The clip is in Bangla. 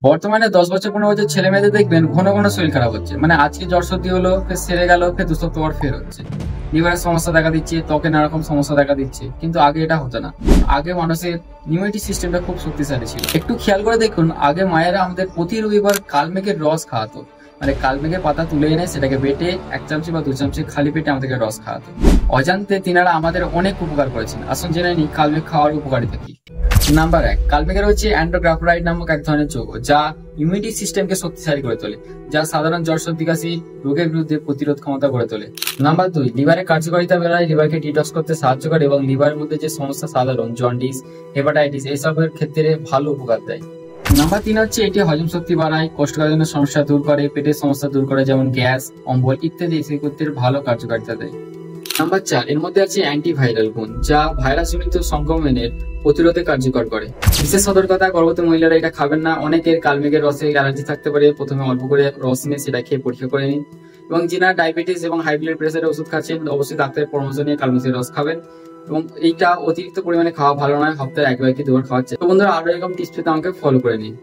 বর্তমানে ১০ বছর ১৫ বছর ছেলে মেয়েদের দেখবেন ঘন ঘন শরীর খারাপ হচ্ছে। মানে আজকে জ্বর সর্দি হলো, ফের সেরে গেল, ফের ২ সপ্তাহ পর ফের হচ্ছে। লিভারের সমস্যা দেখা দিচ্ছে, ত্বকে নানা রকম সমস্যা দেখা দিচ্ছে। কিন্তু আগে এটা হতো না। আগে মানুষের ইমিউনিটি সিস্টেমটা খুব শক্তিশালী ছিল। একটু খেয়াল করে দেখুন, আগে মায়েরা আমাদের প্রতি রবিবার কালমেঘের রস খাওয়াতো। মানে কালমেঘের পাতা তুলে এনে সেটাকে বেটে ১ চামচে বা ২ চামচে খালি পেটে আমাদেরকে রস খাওয়াতো। অজান্তে তিনারা আমাদের অনেক উপকার করেছেন। আসুন জেনে নিই কালমেঘ খাওয়ার উপকারিতা কি। নাম্বার ১, কালমেঘের হচ্ছে অ্যান্ড্রোগ্রাফোরাইড নামক এক ধরনের যৌগ, যা ইমিউনিটি সিস্টেমকে শক্তিশালী করে তোলে, যা সাধারণ জ্বর সর্দি কাশি রোগের বিরুদ্ধে প্রতিরোধ ক্ষমতা গড়ে তোলে। নাম্বার ২, লিভারের কার্যকারিতা বেড়ায়, লিভারকে ডিটক্স করতে সাহায্য করে এবং লিভারের মধ্যে যে সমস্যা সাধারণ জন্ডিস, হেপাটাইটিস এইসবের ক্ষেত্রে ভালো উপকার দেয়। নাম্বার ৩ হচ্ছে এটি হজম শক্তি বাড়ায়, কোষ্ঠকাঠিন্যের সমস্যা দূর করে, পেটের সমস্যা দূর করে যেমন গ্যাস, অম্বল ইত্যাদি সেক্ষেত্রে ভালো কার্যকারিতা দেয়। নাম্বার ৪, এর মধ্যে আছে অ্যান্টিভাইরাল গুণ, যা ভাইরাসজনিত সংক্রমণের প্রতিরোধে কার্যকর করে। বিশেষ সতর্কতা, গর্ভবতী মহিলারা এটা খাবেন না। অনেকের কালমেঘের রসে অ্যালার্জি থাকতে পারে। প্রথমে অল্প করে রস নিয়ে সেটা খেয়ে পরীক্ষা করে নিন। এবং যিনারা ডায়াবেটিস এবং হাই ব্লাড প্রেসারের ওষুধ খাচ্ছেন, অবশ্যই ডাক্তারের পরামর্শ নিয়ে কালমেঘের রস খাবেন। এবং এইটা অতিরিক্ত পরিমাণে খাওয়া ভালো নয়, সপ্তাহে ১ বার কি ২ বার খাওয়ার চেষ্টা। তো বন্ধুরা, আরো এরকম টিপস পেতে আমাকে ফলো করে নিন।